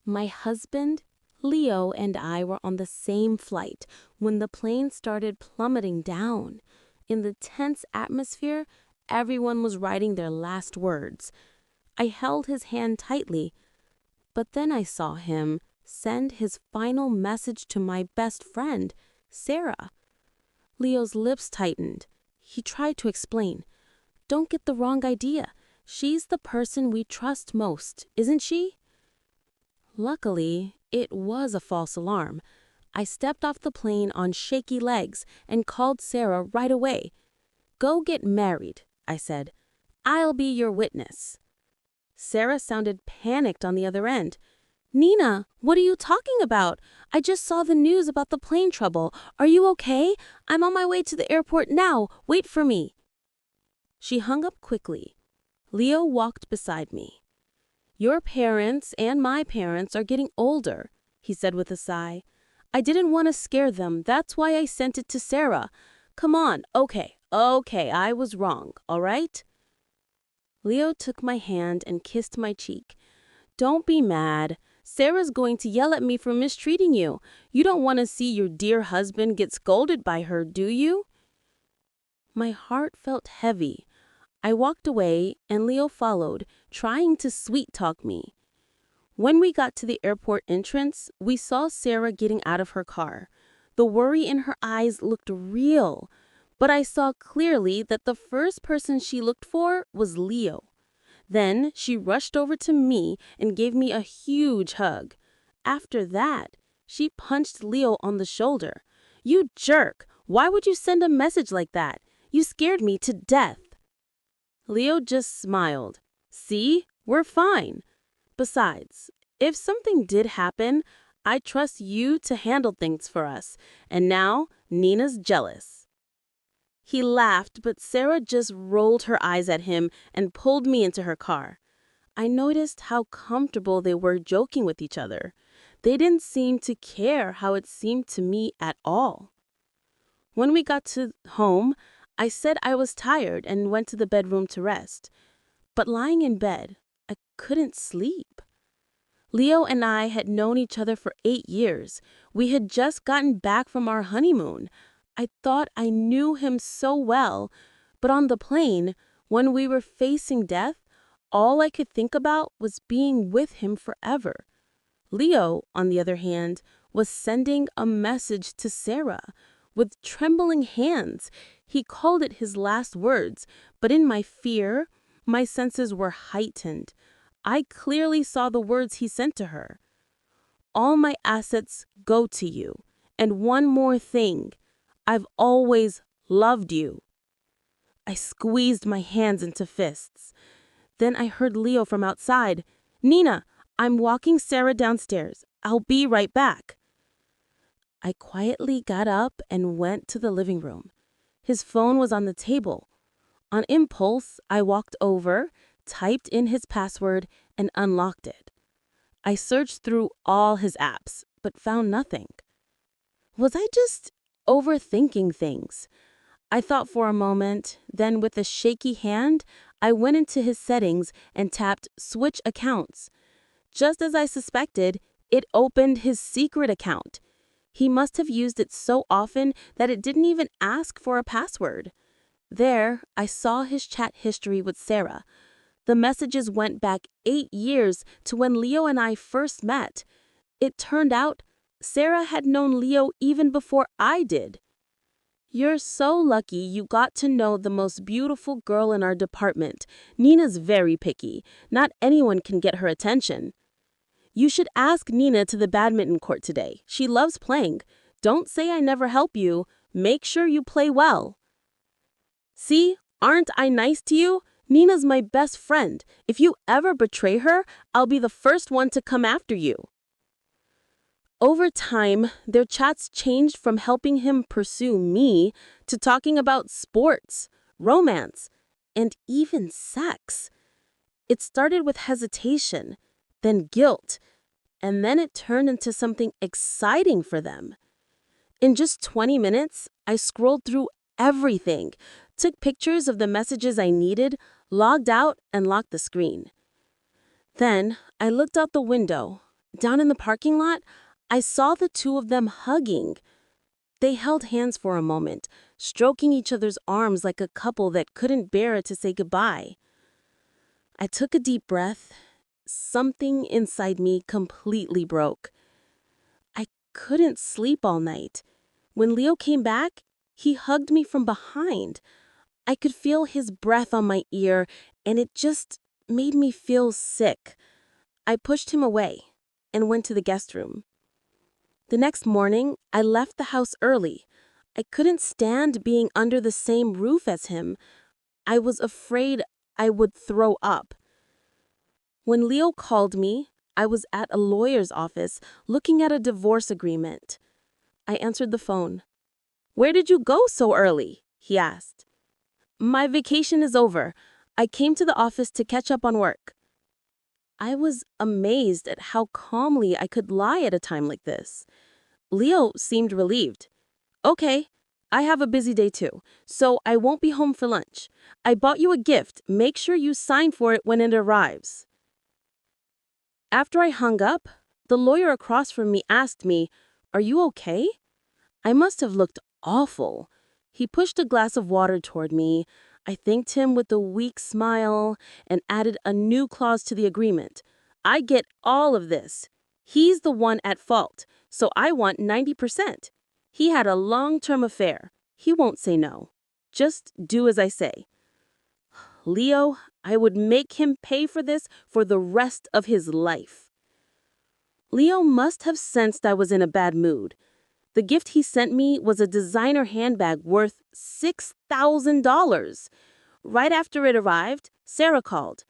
My husband, Leo, and I were on the same flight when the plane started plummeting down. In the tense atmosphere, everyone was writing their last words. I held his hand tightly, but then I saw him send his final message to my best friend, Sarah. Leo's lips tightened. He tried to explain. Don't get the wrong idea. She's the person we trust most, isn't she? Luckily, it was a false alarm. I stepped off the plane on shaky legs and called Sarah right away. Go get married, I said. I'll be your witness. Sarah sounded panicked on the other end. Nina, what are you talking about? I just saw the news about the plane trouble. Are you okay? I'm on my way to the airport now. Wait for me. She hung up quickly. Leo walked beside me. Your parents and my parents are getting older, he said with a sigh. I didn't want to scare them. That's why I sent it to Sarah. Come on. Okay, I was wrong, all right? Leo took my hand and kissed my cheek. Don't be mad. Sarah's going to yell at me for mistreating you. You don't want to see your dear husband get scolded by her, do you? My heart felt heavy. I walked away and Leo followed, trying to sweet-talk me. When we got to the airport entrance, we saw Sarah getting out of her car. The worry in her eyes looked real, but I saw clearly that the first person she looked for was Leo. Then she rushed over to me and gave me a huge hug. After that, she punched Leo on the shoulder. You jerk! Why would you send a message like that? You scared me to death. Leo just smiled. See, we're fine. Besides, if something did happen, I trust you to handle things for us. And now, Nina's jealous. He laughed, but Sarah just rolled her eyes at him and pulled me into her car. I noticed how comfortable they were joking with each other. They didn't seem to care how it seemed to me at all. When we got to home, I said I was tired and went to the bedroom to rest. But lying in bed, I couldn't sleep. Leo and I had known each other for 8 years. We had just gotten back from our honeymoon. I thought I knew him so well, but on the plane, when we were facing death, all I could think about was being with him forever. Leo, on the other hand, was sending a message to Sarah. With trembling hands, he called it his last words, but in my fear, my senses were heightened. I clearly saw the words he sent to her. All my assets go to you. And one more thing. I've always loved you. I squeezed my hands into fists. Then I heard Leo from outside. Nina, I'm walking Sarah downstairs. I'll be right back. I quietly got up and went to the living room. His phone was on the table. On impulse, I walked over, typed in his password, and unlocked it. I searched through all his apps, but found nothing. Was I just overthinking things? I thought for a moment, then with a shaky hand, I went into his settings and tapped Switch Accounts. Just as I suspected, it opened his secret account. He must have used it so often that it didn't even ask for a password. There, I saw his chat history with Sarah. The messages went back 8 years to when Leo and I first met. It turned out Sarah had known Leo even before I did. You're so lucky you got to know the most beautiful girl in our department. Nina's very picky. Not anyone can get her attention. You should ask Nina to the badminton court today. She loves playing. Don't say I never help you. Make sure you play well. See, aren't I nice to you? Nina's my best friend. If you ever betray her, I'll be the first one to come after you. Over time, their chats changed from helping him pursue me to talking about sports, romance, and even sex. It started with hesitation, then guilt, and then it turned into something exciting for them. In just 20 minutes, I scrolled through everything, took pictures of the messages I needed, logged out, and locked the screen. Then I looked out the window. Down in the parking lot, I saw the two of them hugging. They held hands for a moment, stroking each other's arms like a couple that couldn't bear to say goodbye. I took a deep breath. Something inside me completely broke. I couldn't sleep all night. When Leo came back, he hugged me from behind. I could feel his breath on my ear, and it just made me feel sick. I pushed him away and went to the guest room. The next morning, I left the house early. I couldn't stand being under the same roof as him. I was afraid I would throw up. When Leo called me, I was at a lawyer's office looking at a divorce agreement. I answered the phone. "Where did you go so early?" he asked. "My vacation is over. I came to the office to catch up on work." I was amazed at how calmly I could lie at a time like this. Leo seemed relieved. "Okay, I have a busy day too, so I won't be home for lunch. I bought you a gift. Make sure you sign for it when it arrives." After I hung up, the lawyer across from me asked me, "Are you okay?" I must have looked awful. He pushed a glass of water toward me. I thanked him with a weak smile and added a new clause to the agreement. "I get all of this. He's the one at fault, so I want 90%. He had a long-term affair. He won't say no. Just do as I say." Leo, I would make him pay for this for the rest of his life. Leo must have sensed I was in a bad mood. The gift he sent me was a designer handbag worth $6,000. Right after it arrived, Sarah called.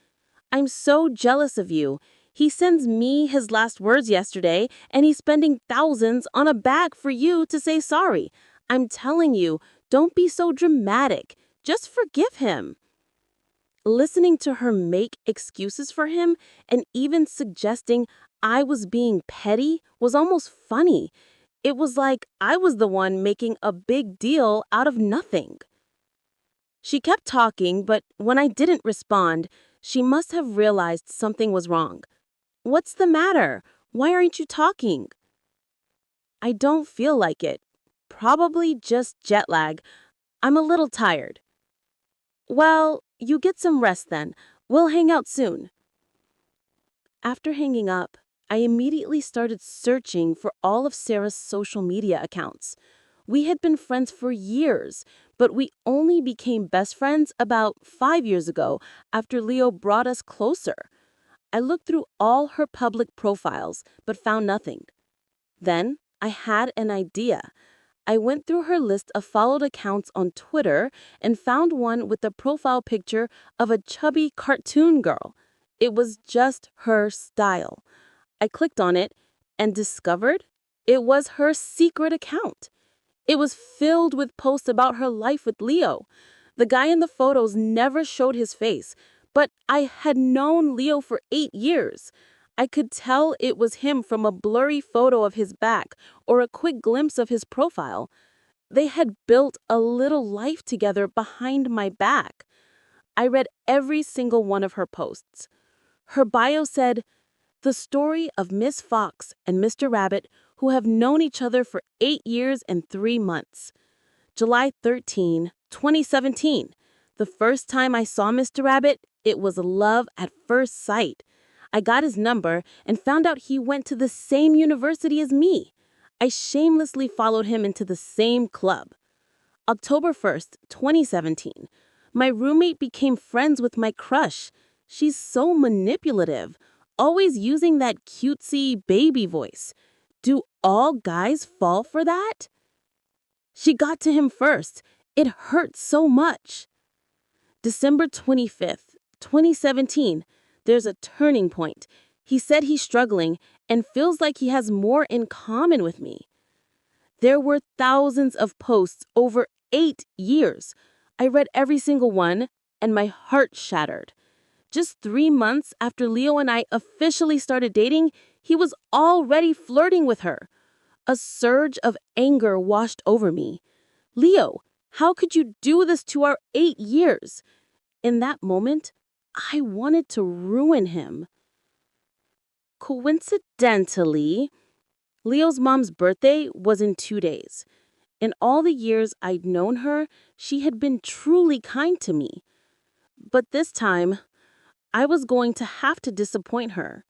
"I'm so jealous of you. He sends me his last words yesterday, and he's spending thousands on a bag for you to say sorry. I'm telling you, don't be so dramatic. Just forgive him." Listening to her make excuses for him and even suggesting I was being petty was almost funny. It was like I was the one making a big deal out of nothing. She kept talking, but when I didn't respond, she must have realized something was wrong. "What's the matter? Why aren't you talking?" "I don't feel like it. Probably just jet lag. I'm a little tired." "Well, you get some rest then. We'll hang out soon." After hanging up, I immediately started searching for all of Sarah's social media accounts. We had been friends for years, but we only became best friends about 5 years ago after Leo brought us closer. I looked through all her public profiles, but found nothing. Then I had an idea. I went through her list of followed accounts on Twitter and found one with a profile picture of a chubby cartoon girl. It was just her style. I clicked on it and discovered it was her secret account. It was filled with posts about her life with Leo. The guy in the photos never showed his face, but I had known Leo for 8 years. I could tell it was him from a blurry photo of his back or a quick glimpse of his profile. They had built a little life together behind my back. I read every single one of her posts. Her bio said, "The story of Miss Fox and Mr. Rabbit, who have known each other for 8 years and 3 months. July 13, 2017. The first time I saw Mr. Rabbit, it was love at first sight. I got his number and found out he went to the same university as me. I shamelessly followed him into the same club. October 1st, 2017. My roommate became friends with my crush. She's so manipulative, always using that cutesy baby voice. Do all guys fall for that? She got to him first. It hurt so much." December 25th, 2017. There's a turning point. He said he's struggling and feels like he has more in common with me. There were thousands of posts over 8 years. I read every single one, and my heart shattered. Just 3 months after Leo and I officially started dating, he was already flirting with her. A surge of anger washed over me. "Leo, how could you do this to our 8 years?" In that moment, I wanted to ruin him. Coincidentally, Leo's mom's birthday was in 2 days. In all the years I'd known her, she had been truly kind to me. But this time, I was going to have to disappoint her.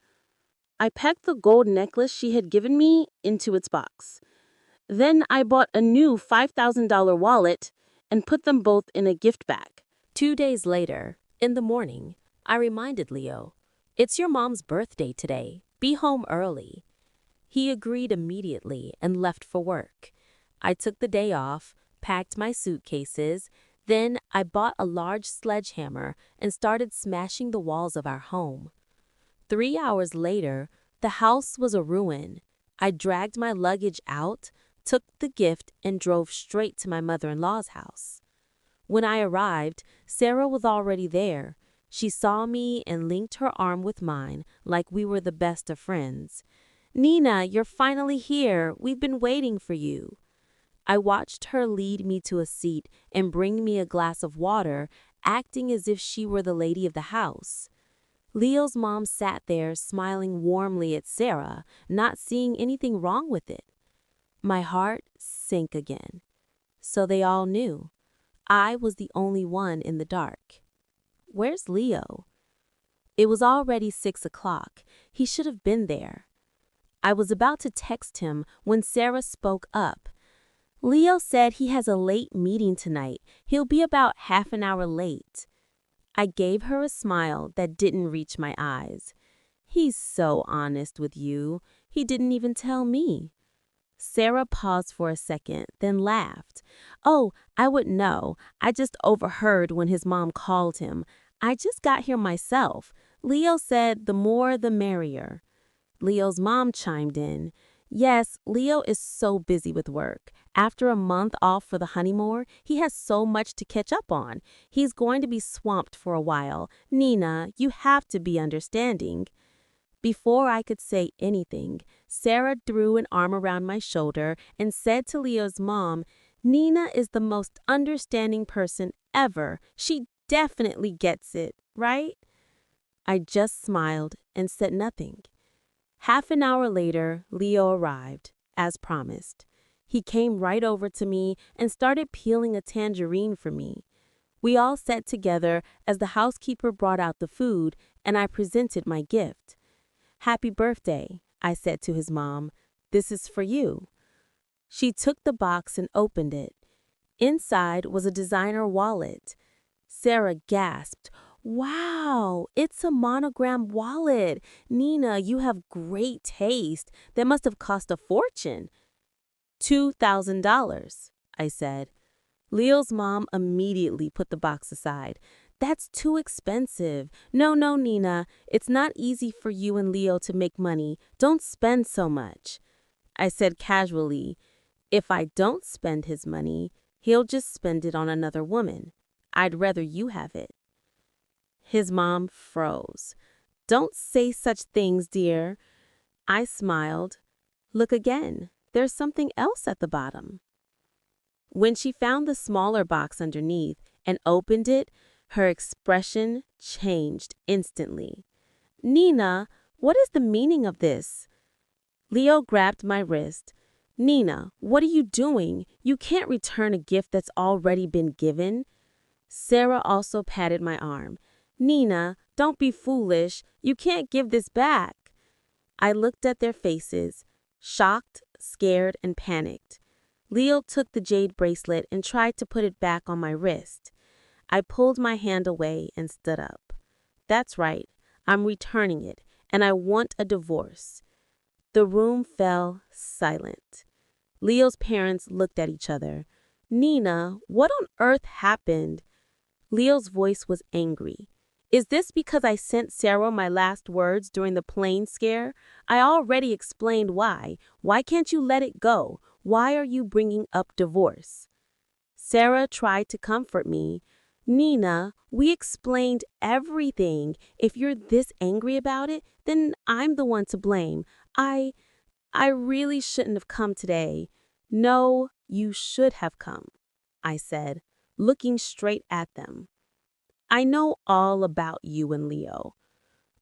I packed the gold necklace she had given me into its box. Then I bought a new $5,000 wallet and put them both in a gift bag. 2 days later, in the morning, I reminded Leo, "It's your mom's birthday today. Be home early." He agreed immediately and left for work. I took the day off, packed my suitcases, then I bought a large sledgehammer and started smashing the walls of our home. 3 hours later, the house was a ruin. I dragged my luggage out, took the gift, and drove straight to my mother-in-law's house. When I arrived, Sarah was already there. She saw me and linked her arm with mine like we were the best of friends. "Nina, you're finally here. We've been waiting for you." I watched her lead me to a seat and bring me a glass of water, acting as if she were the lady of the house. Leo's mom sat there smiling warmly at Sarah, not seeing anything wrong with it. My heart sank again. So they all knew. I was the only one in the dark. Where's Leo? It was already 6 o'clock. He should have been there. I was about to text him when Sarah spoke up. "Leo said he has a late meeting tonight. He'll be about half an hour late." I gave her a smile that didn't reach my eyes. "He's so honest with you. He didn't even tell me." Sarah paused for a second, then laughed. "Oh, I wouldn't know. I just overheard when his mom called him. I just got here myself. Leo said the more the merrier." Leo's mom chimed in. "Yes, Leo is so busy with work. After a month off for the honeymoon, he has so much to catch up on. He's going to be swamped for a while. Nina, you have to be understanding." Before I could say anything, Sarah threw an arm around my shoulder and said to Leo's mom, "Nina is the most understanding person ever. She definitely gets it, right?" I just smiled and said nothing. Half an hour later, Leo arrived, as promised. He came right over to me and started peeling a tangerine for me. We all sat together as the housekeeper brought out the food, and I presented my gift. "Happy birthday," I said to his mom. "This is for you." She took the box and opened it. Inside was a designer wallet. Sarah gasped, "Wow, it's a monogram wallet. Nina, you have great taste. That must have cost a fortune." $2,000, I said. Leo's mom immediately put the box aside. "That's too expensive. No, Nina, it's not easy for you and Leo to make money. Don't spend so much." I said casually, "If I don't spend his money, he'll just spend it on another woman. I'd rather you have it." His mom froze. "Don't say such things, dear." I smiled. "Look again. There's something else at the bottom." When she found the smaller box underneath and opened it, her expression changed instantly. "Nina, what is the meaning of this?" Leo grabbed my wrist. "Nina, what are you doing? You can't return a gift that's already been given." Sarah also patted my arm. "Nina, don't be foolish. You can't give this back." I looked at their faces, shocked, scared, and panicked. Leo took the jade bracelet and tried to put it back on my wrist. I pulled my hand away and stood up. "That's right. I'm returning it, and I want a divorce." The room fell silent. Leo's parents looked at each other. "Nina, what on earth happened?" Leo's voice was angry. "Is this because I sent Sarah my last words during the plane scare? I already explained why. Why can't you let it go? Why are you bringing up divorce?" Sarah tried to comfort me. "Nina, we explained everything. If you're this angry about it, then I'm the one to blame. I really shouldn't have come today." "No, you should have come," I said, looking straight at them. "I know all about you and Leo."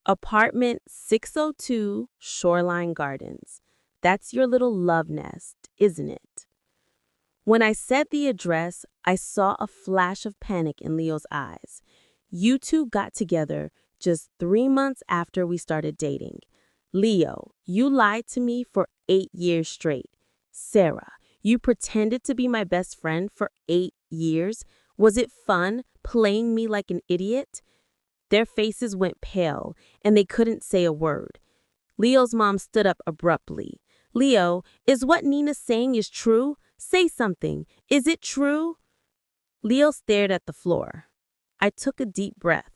Apartment 602 Shoreline Gardens. That's your little love nest, isn't it? When I said the address, I saw a flash of panic in Leo's eyes. You two got together just 3 months after we started dating. Leo, you lied to me for 8 years straight. Sarah, you pretended to be my best friend for 8 years. Was it fun playing me like an idiot? Their faces went pale, and they couldn't say a word. Leo's mom stood up abruptly. Leo, is what Nina's saying is true? Say something. Is it true? Leo stared at the floor. I took a deep breath.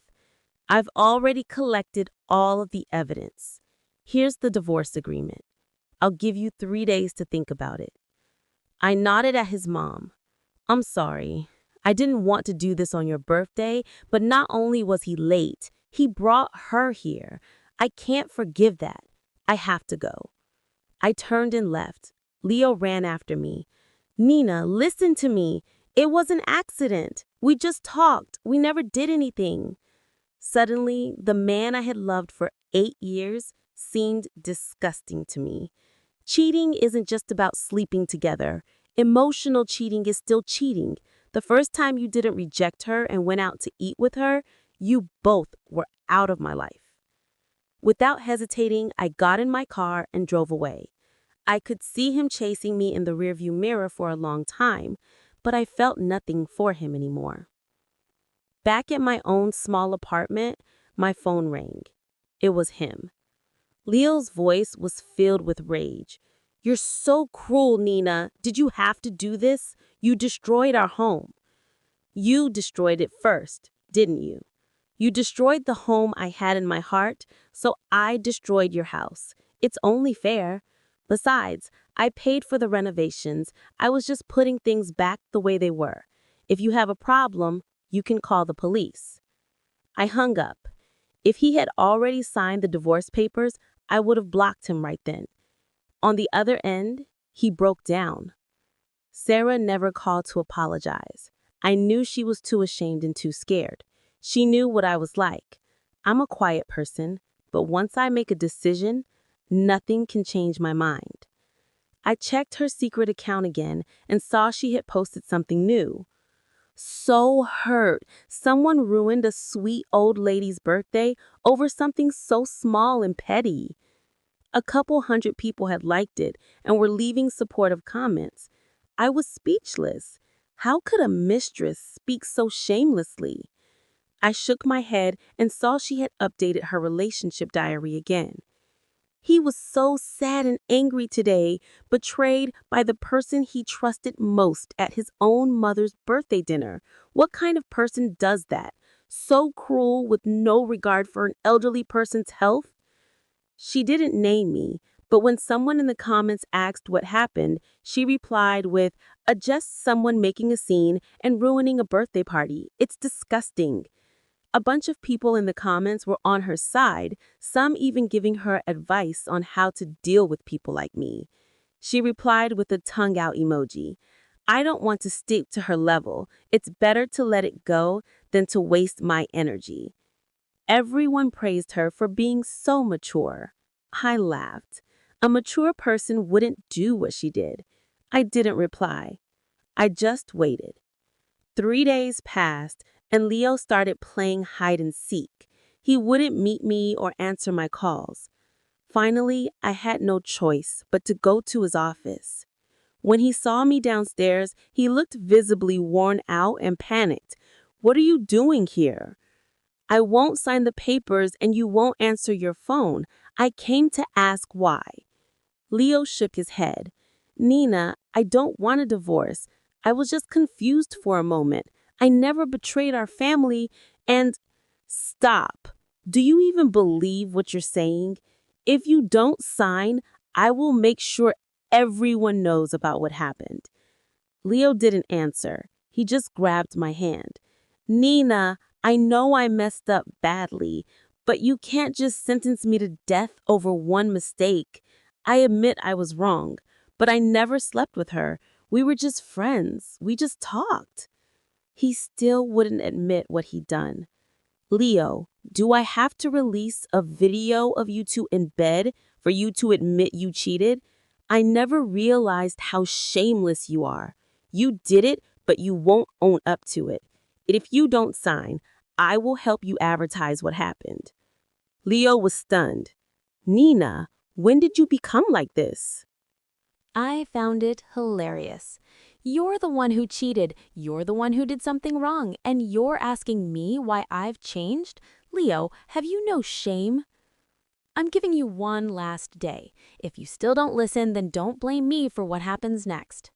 I've already collected all of the evidence. Here's the divorce agreement. I'll give you 3 days to think about it. I nodded at his mom. I'm sorry. I didn't want to do this on your birthday, but not only was he late, he brought her here. I can't forgive that. I have to go. I turned and left. Leo ran after me. Nina, listen to me. It was an accident. We just talked. We never did anything. Suddenly, the man I had loved for 8 years seemed disgusting to me. Cheating isn't just about sleeping together. Emotional cheating is still cheating. The first time you didn't reject her and went out to eat with her, you both were out of my life. Without hesitating, I got in my car and drove away. I could see him chasing me in the rearview mirror for a long time, but I felt nothing for him anymore. Back at my own small apartment, my phone rang. It was him. Leo's voice was filled with rage. You're so cruel, Nina. Did you have to do this? You destroyed our home. You destroyed it first, didn't you? You destroyed the home I had in my heart, so I destroyed your house. It's only fair. Besides, I paid for the renovations. I was just putting things back the way they were. If you have a problem, you can call the police. I hung up. If he had already signed the divorce papers, I would have blocked him right then. On the other end, he broke down. Sarah never called to apologize. I knew she was too ashamed and too scared. She knew what I was like. I'm a quiet person, but once I make a decision, nothing can change my mind. I checked her secret account again and saw she had posted something new. So hurt. Someone ruined a sweet old lady's birthday over something so small and petty. A couple hundred people had liked it and were leaving supportive comments. I was speechless. How could a mistress speak so shamelessly? I shook my head and saw she had updated her relationship diary again. He was so sad and angry today, betrayed by the person he trusted most at his own mother's birthday dinner. What kind of person does that? So cruel with no regard for an elderly person's health? She didn't name me, but when someone in the comments asked what happened, she replied with, just someone making a scene and ruining a birthday party. It's disgusting. A bunch of people in the comments were on her side, some even giving her advice on how to deal with people like me. She replied with a tongue-out emoji. I don't want to stoop to her level. It's better to let it go than to waste my energy. Everyone praised her for being so mature. I laughed. A mature person wouldn't do what she did. I didn't reply. I just waited. 3 days passed, and Leo started playing hide and seek. He wouldn't meet me or answer my calls. Finally, I had no choice but to go to his office. When he saw me downstairs, he looked visibly worn out and panicked. What are you doing here? I won't sign the papers and you won't answer your phone. I came to ask why. Leo shook his head. Nina, I don't want a divorce. I was just confused for a moment. I never betrayed our family and... Stop. Do you even believe what you're saying? If you don't sign, I will make sure everyone knows about what happened. Leo didn't answer. He just grabbed my hand. Nina, I know I messed up badly, but you can't just sentence me to death over one mistake. I admit I was wrong, but I never slept with her. We were just friends. We just talked. He still wouldn't admit what he'd done. Leo, Do I have to release a video of you two in bed for you to admit you cheated? I never realized how shameless you are. You did it, but you won't own up to it. If you don't sign, I will help you advertise what happened. Leo was stunned. Nina, when did you become like this? I found it hilarious. You're the one who cheated, you're the one who did something wrong, and you're asking me why I've changed? Leo, have you no shame? I'm giving you one last day. If you still don't listen, then don't blame me for what happens next.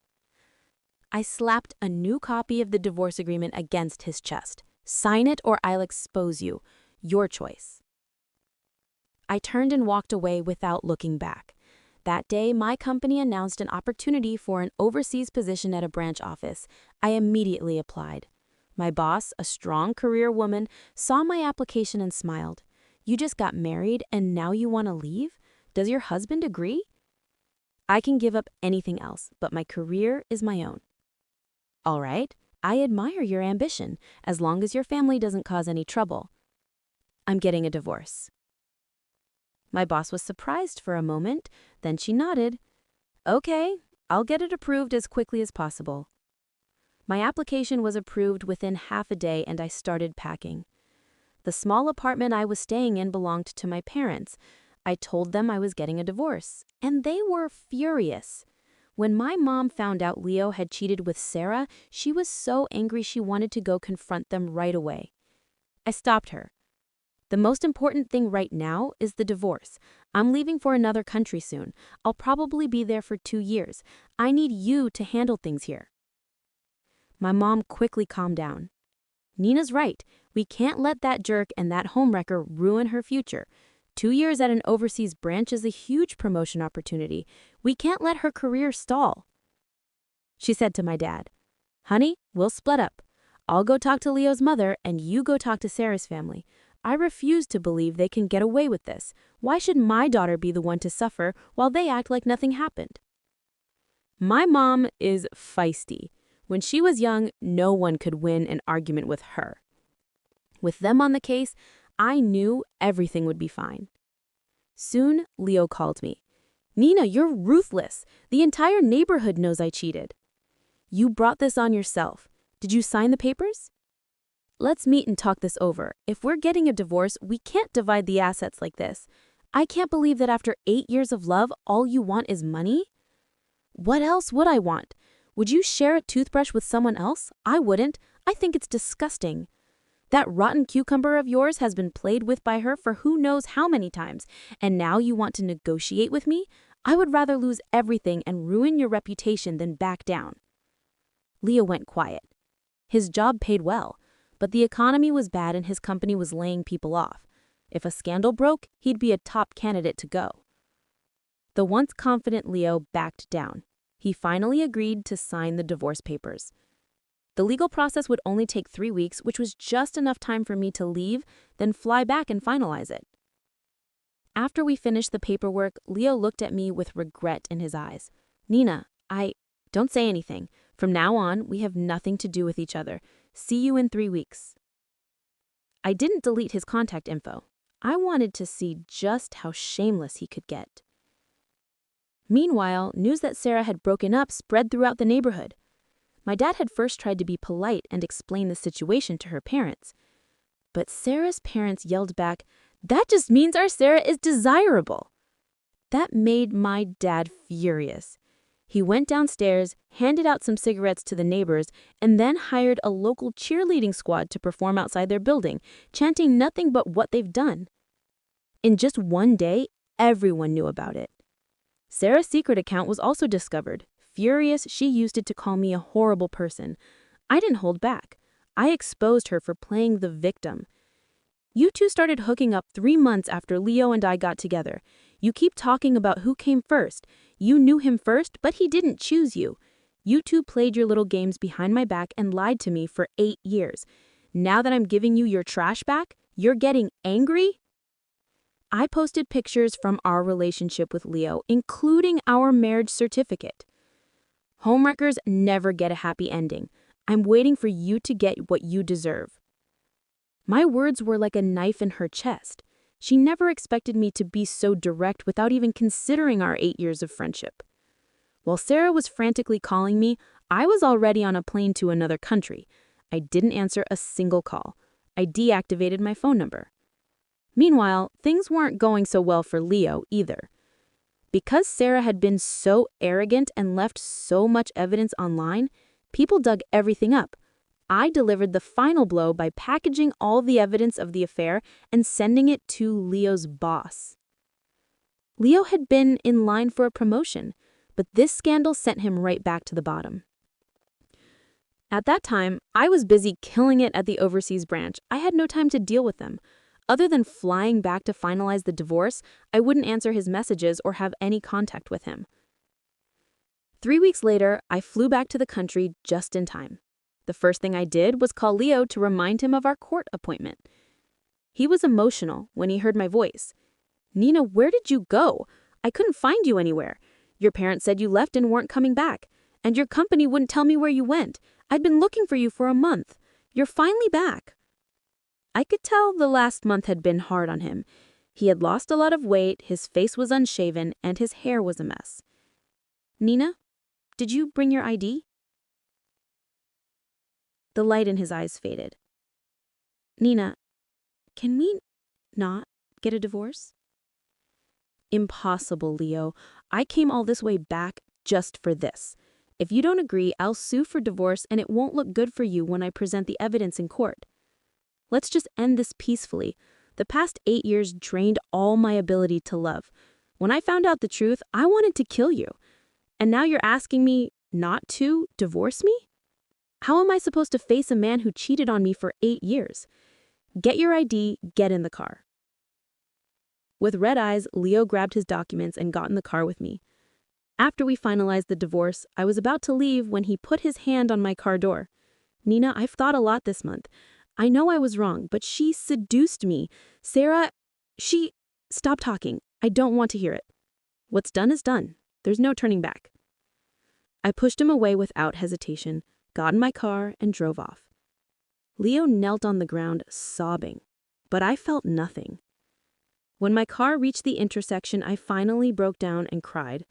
I slapped a new copy of the divorce agreement against his chest. Sign it or I'll expose you. Your choice. I turned and walked away without looking back. That day, my company announced an opportunity for an overseas position at a branch office. I immediately applied. My boss, a strong career woman, saw my application and smiled. You just got married and now you want to leave? Does your husband agree? I can give up anything else, but my career is my own. All right, I admire your ambition, as long as your family doesn't cause any trouble. I'm getting a divorce. My boss was surprised for a moment, then she nodded. Okay, I'll get it approved as quickly as possible. My application was approved within half a day and I started packing. The small apartment I was staying in belonged to my parents. I told them I was getting a divorce, and they were furious. When my mom found out Leo had cheated with Sarah, she was so angry she wanted to go confront them right away. I stopped her. The most important thing right now is the divorce. I'm leaving for another country soon. I'll probably be there for 2 years. I need you to handle things here. My mom quickly calmed down. Nina's right. We can't let that jerk and that homewrecker ruin her future. 2 years at an overseas branch is a huge promotion opportunity. We can't let her career stall. She said to my dad, Honey, we'll split up. I'll go talk to Leo's mother and you go talk to Sarah's family. I refuse to believe they can get away with this. Why should my daughter be the one to suffer while they act like nothing happened? My mom is feisty. When she was young, no one could win an argument with her. With them on the case, I knew everything would be fine. Soon, Leo called me. Nina, you're ruthless. The entire neighborhood knows I cheated. You brought this on yourself. Did you sign the papers? Let's meet and talk this over. If we're getting a divorce, we can't divide the assets like this. I can't believe that after 8 years of love, all you want is money. What else would I want? Would you share a toothbrush with someone else? I wouldn't. I think it's disgusting. That rotten cucumber of yours has been played with by her for who knows how many times, and now you want to negotiate with me? I would rather lose everything and ruin your reputation than back down. Leo went quiet. His job paid well, but the economy was bad and his company was laying people off. If a scandal broke, he'd be a top candidate to go. The once confident Leo backed down. He finally agreed to sign the divorce papers. The legal process would only take 3 weeks, which was just enough time for me to leave, then fly back and finalize it. After we finished the paperwork, Leo looked at me with regret in his eyes. Nina, don't say anything. From now on, we have nothing to do with each other. See you in 3 weeks. I didn't delete his contact info. I wanted to see just how shameless he could get. Meanwhile, news that Sarah had broken up spread throughout the neighborhood. My dad had first tried to be polite and explain the situation to her parents. But Sarah's parents yelled back, "That just means our Sarah is desirable." That made my dad furious. He went downstairs, handed out some cigarettes to the neighbors, and then hired a local cheerleading squad to perform outside their building, chanting nothing but what they've done. In just one day, everyone knew about it. Sarah's secret account was also discovered. Furious, she used it to call me a horrible person. I didn't hold back. I exposed her for playing the victim. You two started hooking up 3 months after Leo and I got together. You keep talking about who came first. You knew him first, but he didn't choose you. You two played your little games behind my back and lied to me for 8 years. Now that I'm giving you your trash back, you're getting angry? I posted pictures from our relationship with Leo, including our marriage certificate. Homewreckers never get a happy ending. I'm waiting for you to get what you deserve. My words were like a knife in her chest. She never expected me to be so direct without even considering our 8 years of friendship. While Sarah was frantically calling me, I was already on a plane to another country. I didn't answer a single call. I deactivated my phone number. Meanwhile, things weren't going so well for Leo either. Because Sarah had been so arrogant and left so much evidence online, people dug everything up. I delivered the final blow by packaging all the evidence of the affair and sending it to Leo's boss. Leo had been in line for a promotion, but this scandal sent him right back to the bottom. At that time, I was busy killing it at the overseas branch. I had no time to deal with them. Other than flying back to finalize the divorce, I wouldn't answer his messages or have any contact with him. 3 weeks later, I flew back to the country just in time. The first thing I did was call Leo to remind him of our court appointment. He was emotional when he heard my voice. "Nina, where did you go? I couldn't find you anywhere. Your parents said you left and weren't coming back. And your company wouldn't tell me where you went. I'd been looking for you for a month. You're finally back." I could tell the last month had been hard on him. He had lost a lot of weight, his face was unshaven, and his hair was a mess. "Nina, did you bring your ID?" The light in his eyes faded. "Nina, can we not get a divorce?" "Impossible, Leo. I came all this way back just for this. If you don't agree, I'll sue for divorce and it won't look good for you when I present the evidence in court. Let's just end this peacefully. The past 8 years drained all my ability to love. When I found out the truth, I wanted to kill you. And now you're asking me not to divorce me? How am I supposed to face a man who cheated on me for 8 years? Get your ID, get in the car." With red eyes, Leo grabbed his documents and got in the car with me. After we finalized the divorce, I was about to leave when he put his hand on my car door. "Nina, I've thought a lot this month. I know I was wrong, but she seduced me. Sarah, she..." "Stop talking. I don't want to hear it. What's done is done. There's no turning back." I pushed him away without hesitation, got in my car, and drove off. Leo knelt on the ground, sobbing, but I felt nothing. When my car reached the intersection, I finally broke down and cried.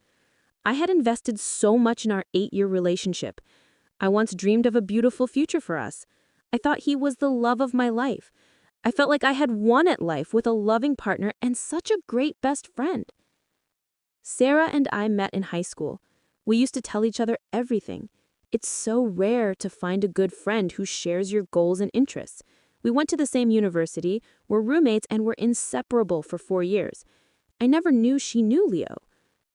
I had invested so much in our 8-year relationship. I once dreamed of a beautiful future for us. I thought he was the love of my life. I felt like I had won at life with a loving partner and such a great best friend. Sarah and I met in high school. We used to tell each other everything. It's so rare to find a good friend who shares your goals and interests. We went to the same university, were roommates, and were inseparable for 4 years. I never knew she knew Leo.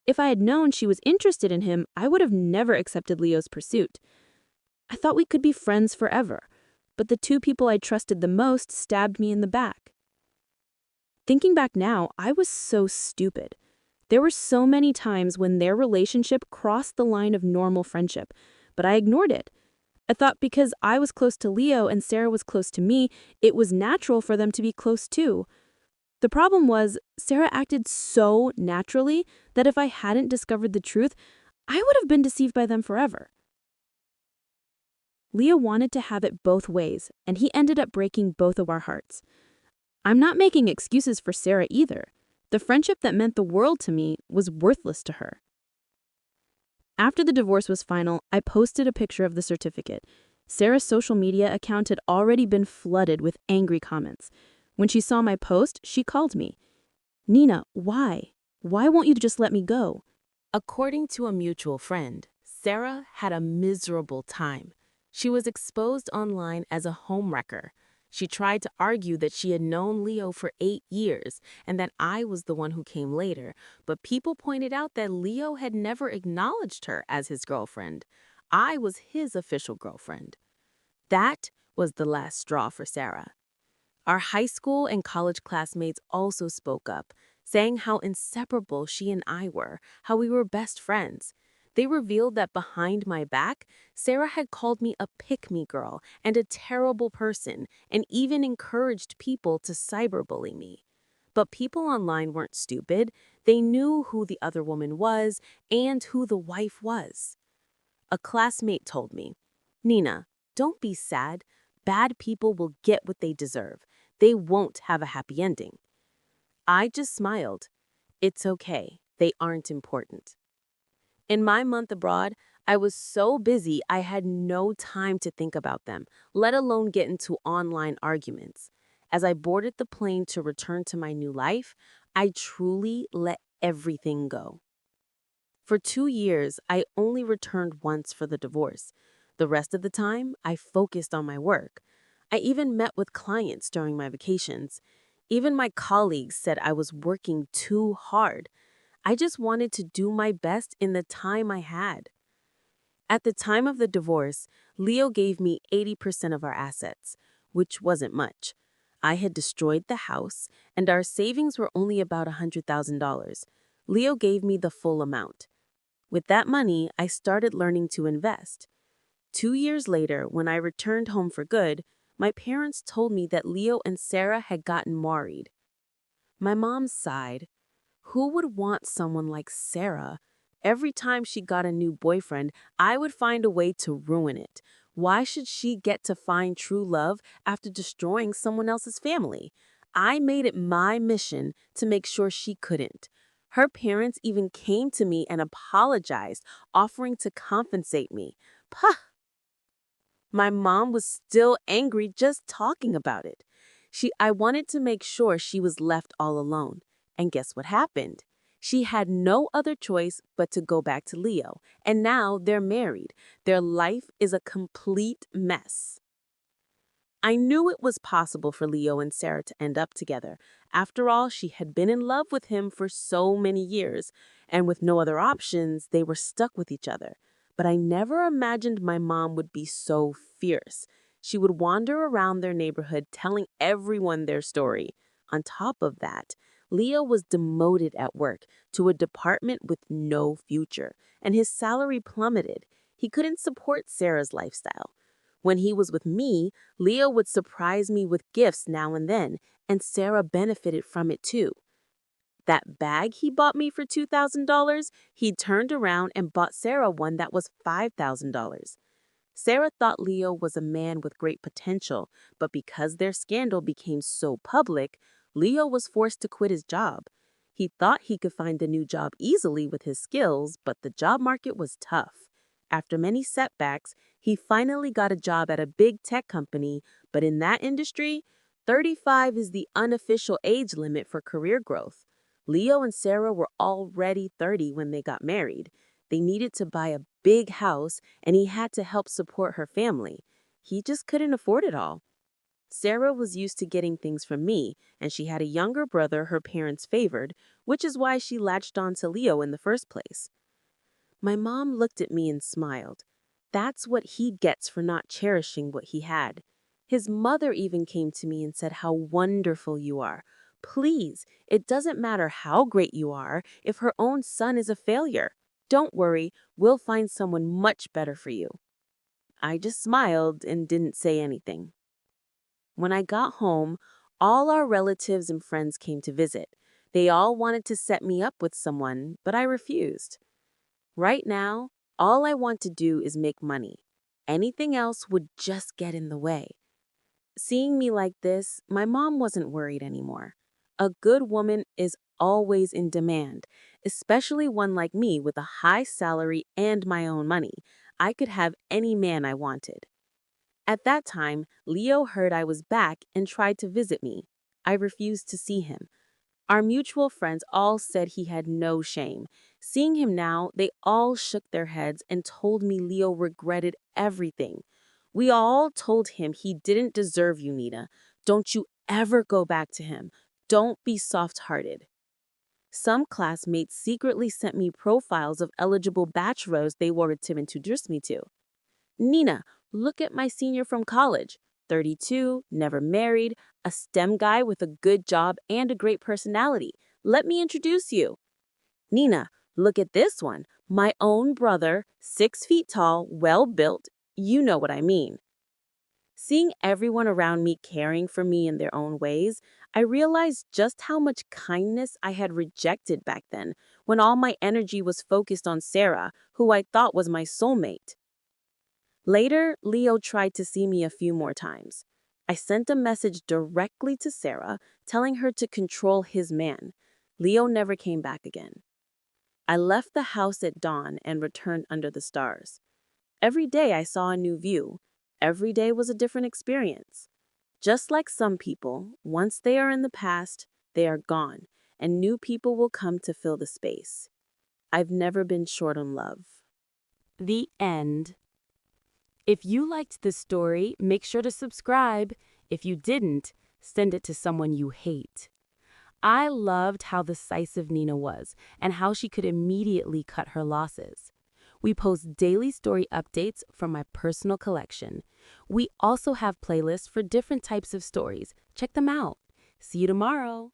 If I had known she was interested in him, I would have never accepted Leo's pursuit. I thought we could be friends forever, but the 2 people I trusted the most stabbed me in the back. Thinking back now, I was so stupid. There were so many times when their relationship crossed the line of normal friendship, but I ignored it. I thought because I was close to Leo and Sarah was close to me, it was natural for them to be close too. The problem was, Sarah acted so naturally that if I hadn't discovered the truth, I would have been deceived by them forever. Leo wanted to have it both ways, and he ended up breaking both of our hearts. I'm not making excuses for Sarah either. The friendship that meant the world to me was worthless to her. After the divorce was final, I posted a picture of the certificate. Sarah's social media account had already been flooded with angry comments. When she saw my post, she called me. "Nina, why? Why won't you just let me go?" According to a mutual friend, Sarah had a miserable time. She was exposed online as a homewrecker. She tried to argue that she had known Leo for 8 years and that I was the one who came later, but people pointed out that Leo had never acknowledged her as his girlfriend. I was his official girlfriend. That was the last straw for Sarah. Our high school and college classmates also spoke up, saying how inseparable she and I were, how we were best friends. They revealed that behind my back, Sarah had called me a pick-me girl and a terrible person, and even encouraged people to cyberbully me. But people online weren't stupid. They knew who the other woman was and who the wife was. A classmate told me, "Nina, don't be sad. Bad people will get what they deserve. They won't have a happy ending. I just smiled. It's okay. They aren't important. In my month abroad, I was so busy I had no time to think about them, let alone get into online arguments. As I boarded the plane to return to my new life, I truly let everything go. For 2 years, I only returned once for the divorce. The rest of the time, I focused on my work. I even met with clients during my vacations. Even my colleagues said I was working too hard. I just wanted to do my best in the time I had. At the time of the divorce, Leo gave me 80% of our assets, which wasn't much. I had destroyed the house, and our savings were only about $100,000. Leo gave me the full amount. With that money, I started learning to invest. 2 years later, when I returned home for good, my parents told me that Leo and Sarah had gotten married. My mom sighed. Who would want someone like Sarah? Every time she got a new boyfriend, I would find a way to ruin it. Why should she get to find true love after destroying someone else's family? I made it my mission to make sure she couldn't. Her parents even came to me and apologized, offering to compensate me. Puh! My mom was still angry just talking about it. I wanted to make sure she was left all alone. And guess what happened? She had no other choice but to go back to Leo. And now they're married. Their life is a complete mess. I knew it was possible for Leo and Sarah to end up together. After all, she had been in love with him for so many years, and with no other options, they were stuck with each other. But I never imagined my mom would be so fierce. She would wander around their neighborhood telling everyone their story. On top of that, Leo was demoted at work to a department with no future, and his salary plummeted. He couldn't support Sarah's lifestyle. When he was with me, Leo would surprise me with gifts now and then, and Sarah benefited from it too. That bag he bought me for $2,000, he turned around and bought Sarah one that was $5,000. Sarah thought Leo was a man with great potential, but because their scandal became so public, Leo was forced to quit his job. He thought he could find a new job easily with his skills, but the job market was tough. After many setbacks, he finally got a job at a big tech company, but in that industry, 35 is the unofficial age limit for career growth. Leo and Sarah were already 30 when they got married. They needed to buy a big house, and he had to help support her family. He just couldn't afford it all. Sarah was used to getting things from me, and she had a younger brother her parents favored, which is why she latched on to Leo in the first place. My mom looked at me and smiled. That's what he gets for not cherishing what he had. His mother even came to me and said how wonderful you are. Please, it doesn't matter how great you are if her own son is a failure. Don't worry, we'll find someone much better for you. I just smiled and didn't say anything. When I got home, all our relatives and friends came to visit. They all wanted to set me up with someone, but I refused. Right now, all I want to do is make money. Anything else would just get in the way. Seeing me like this, my mom wasn't worried anymore. A good woman is always in demand, especially one like me with a high salary and my own money. I could have any man I wanted. At that time, Leo heard I was back and tried to visit me. I refused to see him. Our mutual friends all said he had no shame. Seeing him now, they all shook their heads and told me Leo regretted everything. We all told him he didn't deserve you, Nina. Don't you ever go back to him. Don't be soft-hearted. Some classmates secretly sent me profiles of eligible bachelors they wanted to introduce me to. Nina, look at my senior from college. 32, never married, a STEM guy with a good job and a great personality. Let me introduce you. Nina, look at this one. My own brother, 6 feet tall, well built. You know what I mean. Seeing everyone around me caring for me in their own ways, I realized just how much kindness I had rejected back then, when all my energy was focused on Sarah, who I thought was my soulmate. Later, Leo tried to see me a few more times. I sent a message directly to Sarah, telling her to control his man. Leo never came back again. I left the house at dawn and returned under the stars. Every day I saw a new view. Every day was a different experience. Just like some people, once they are in the past, they are gone, and new people will come to fill the space. I've never been short on love. The end. If you liked this story, make sure to subscribe. If you didn't, send it to someone you hate. I loved how decisive Nina was and how she could immediately cut her losses. We post daily story updates from my personal collection. We also have playlists for different types of stories. Check them out. See you tomorrow.